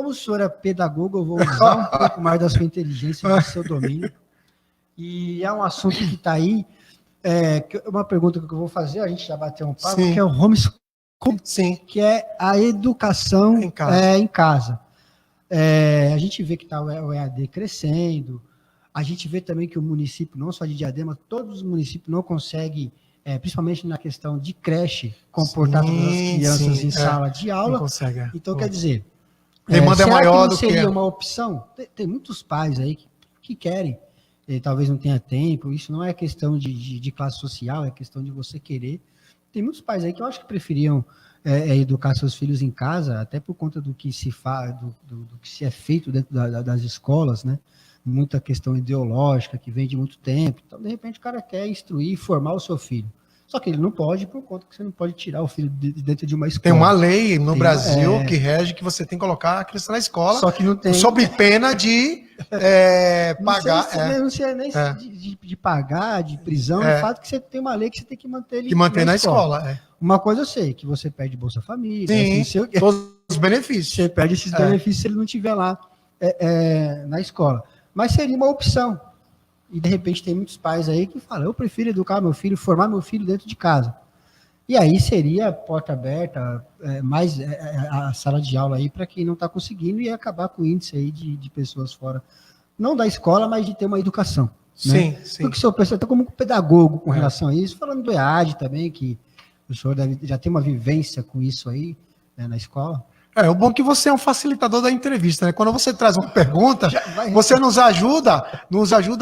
como o senhor é pedagogo, eu vou usar um pouco mais da sua inteligência e do seu domínio. E é um assunto que está aí. Uma pergunta que eu vou fazer, a gente já bateu um papo, que é o homeschooling, que é a educação em casa. A gente vê que está o EAD crescendo, a gente vê também que o município, não só de Diadema, todos os municípios não conseguem, principalmente na questão de creche, comportar todas as crianças em sala de aula. Não consegue, Então, quer dizer, demanda será maior que não do seria uma opção? Tem muitos pais aí que querem, talvez não tenha tempo, isso não é questão de classe social, é questão de você querer. Tem muitos pais aí que eu acho que preferiam educar seus filhos em casa, até por conta do que se faz, do que se é feito dentro das escolas, né? Muita questão ideológica que vem de muito tempo. Então, de repente, o cara quer instruir, formar o seu filho. Só que ele não pode, por conta que você não pode tirar o filho de dentro de uma escola. Tem uma lei no Brasil que rege que você tem que colocar a criança na escola, só que não tem, sob pena de pagar. Não sei nem de pagar, de prisão, o fato que você tem uma lei que você tem que manter ele na escola. Uma coisa eu sei, que você perde Bolsa Família, todos os benefícios. Você perde esses benefícios se ele não estiver lá na escola. Mas seria uma opção. E, de repente, tem muitos pais aí que falam, eu prefiro educar meu filho, formar meu filho dentro de casa. E aí seria porta aberta, mais a sala de aula aí para quem não está conseguindo e acabar com o índice aí de pessoas fora, não da escola, mas de ter uma educação. Sim, né? Porque o senhor pensa até como pedagogo com relação a isso, falando do EAD também, que o senhor já tem uma vivência com isso aí, né, na escola. O bom é que você é um facilitador da entrevista, né? Quando você traz uma pergunta, você nos ajuda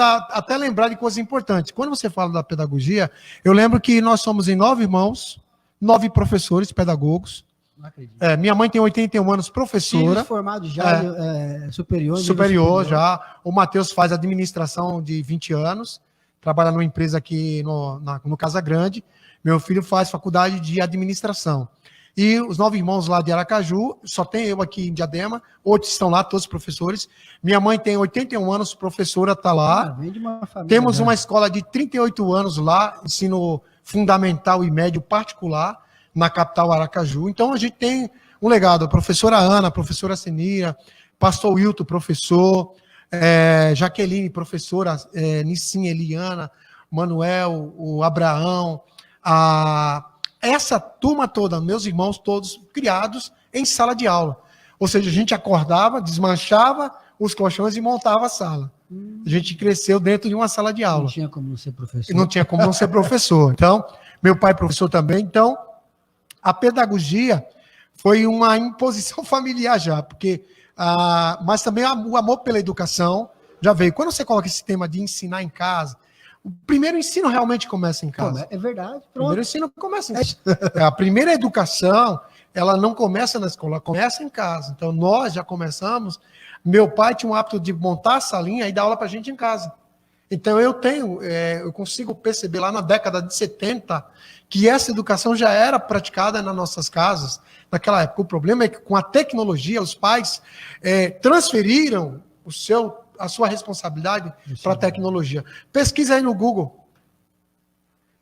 a até lembrar de coisas importantes. Quando você fala da pedagogia, eu lembro que nós somos em 9 irmãos, 9 professores pedagogos. Não acredito. Minha mãe tem 81 anos, professora. Filhos formados já superior. Superior já. O Matheus faz administração de 20 anos, trabalha numa empresa aqui no Casa Grande. Meu filho faz faculdade de administração. E os 9 irmãos lá de Aracaju, só tem eu aqui em Diadema, outros estão lá, todos professores. Minha mãe tem 81 anos, professora, está lá. Vem de uma família, temos uma escola de 38 anos lá, ensino fundamental e médio particular, na capital Aracaju. Então, a gente tem um legado. A professora Ana, a professora Senira, pastor Wilton, professor, Jaqueline, professora, Nissim, Eliana, Manuel, o Abraão, essa turma toda, meus irmãos todos criados em sala de aula. Ou seja, a gente acordava, desmanchava os colchões e montava a sala. A gente cresceu dentro de uma sala de aula. Não tinha como não ser professor. Não tinha como não ser professor. Então, meu pai é professor também. Então, a pedagogia foi uma imposição familiar já, porque, mas também o amor pela educação já veio. Quando você coloca esse tema de ensinar em casa, o primeiro ensino realmente começa em casa. É verdade. O primeiro ensino começa em casa. A primeira educação, ela não começa na escola, ela começa em casa. Então, nós já começamos. Meu pai tinha o hábito de montar a salinha e dar aula para a gente em casa. Então, eu consigo perceber lá na década de 70 que essa educação já era praticada nas nossas casas naquela época. O problema é que, com a tecnologia, os pais transferiram a sua responsabilidade para a tecnologia. Pesquisa aí no Google.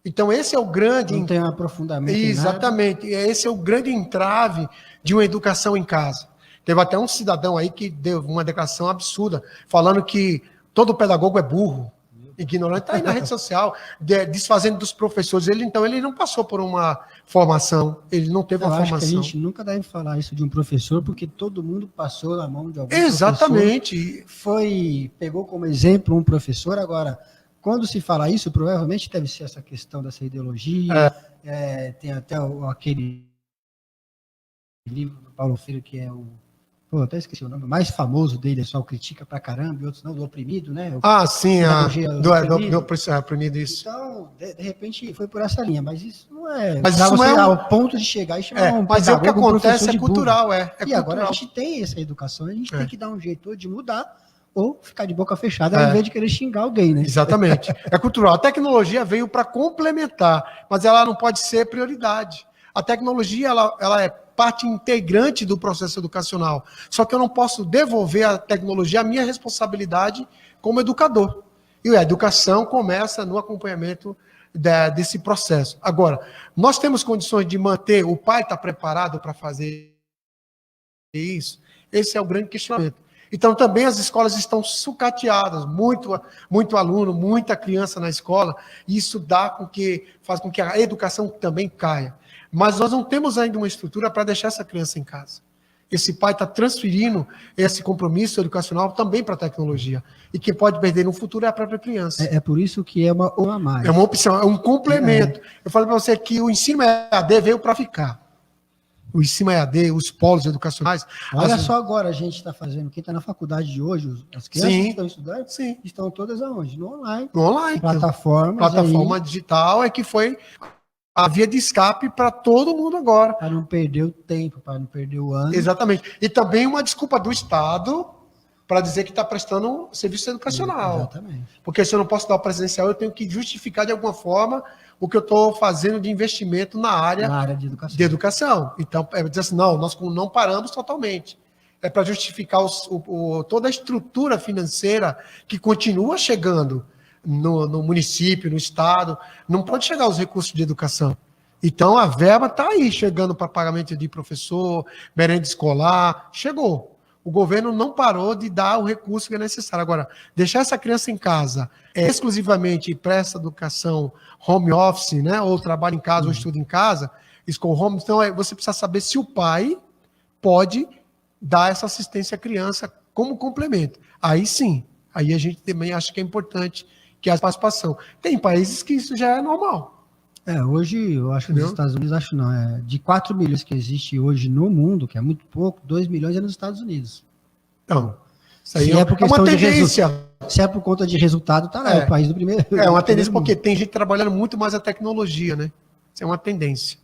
Então, esse é o grande... Não tem um aprofundamento. Exatamente. Esse é o grande entrave de uma educação em casa. Teve até um cidadão aí que deu uma declaração absurda, falando que todo pedagogo é burro, ignorante. Está aí na rede social, desfazendo dos professores. Então, ele não passou por uma formação, ele não teve uma formação. Acho que a gente nunca deve falar isso de um professor, porque todo mundo passou na mão de algum Exatamente. professor. Pegou como exemplo um professor. Agora, quando se fala isso, provavelmente deve ser essa questão dessa ideologia. Tem até aquele livro do Paulo Freire, que é o... até esqueci o nome, o mais famoso dele, só critica pra caramba, e outros não, do oprimido, né? Sim, do oprimido, isso. Então, de repente, foi por essa linha, mas isso não é... Mas isso não é ao ponto de chegar e chamar mas o que acontece é cultural, E agora a gente tem essa educação, a gente tem que dar um jeito de mudar, ou ficar de boca fechada, ao invés de querer xingar alguém, né? Exatamente. É cultural. A tecnologia veio para complementar, mas ela não pode ser prioridade. A tecnologia, ela é parte integrante do processo educacional. Só que eu não posso devolver à tecnologia a minha responsabilidade como educador. E a educação começa no acompanhamento desse processo. Agora, nós temos condições de manter, o pai está preparado para fazer isso? Esse é o grande questionamento. Então, também as escolas estão sucateadas, muito aluno, muita criança na escola, e isso faz com que a educação também caia. Mas nós não temos ainda uma estrutura para deixar essa criança em casa. Esse pai está transferindo esse compromisso educacional também para a tecnologia. E quem pode perder no futuro é a própria criança. É por isso que é uma a mais. É uma opção, é um complemento. Eu falei para você que o ensino EAD veio para ficar. O ensino EAD, os polos educacionais. Olha só agora, a gente está fazendo, quem está na faculdade de hoje, as crianças que estão estudando, estão todas aonde? No online. No online. Plataforma digital é que foi a via de escape para todo mundo agora. Para não perder o tempo, para não perder o ano. Exatamente. E também uma desculpa do Estado para dizer que está prestando serviço educacional. Exatamente. Porque se eu não posso dar o presencial, eu tenho que justificar de alguma forma o que eu estou fazendo de investimento na área de educação. Então, é dizer assim, não, nós não paramos totalmente. É para justificar toda a estrutura financeira que continua chegando no município, no estado, não pode chegar os recursos de educação. Então, a verba está aí, chegando para pagamento de professor, merenda escolar, chegou. O governo não parou de dar o recurso que é necessário. Agora, deixar essa criança em casa exclusivamente para essa educação home office, né, ou trabalho em casa, ou estudo em casa, school home, então você precisa saber se o pai pode dar essa assistência à criança como complemento. Aí sim, aí a gente também acha que é importante que a participação. Tem países que isso já é normal. Hoje, eu acho que nos Estados Unidos, de 4 milhões que existe hoje no mundo, que é muito pouco, 2 milhões é nos Estados Unidos. Então, isso aí é uma tendência. Se é por conta de resultado, tá lá, é o país do primeiro. É uma tendência, porque tem gente trabalhando muito mais a tecnologia, né? Isso é uma tendência.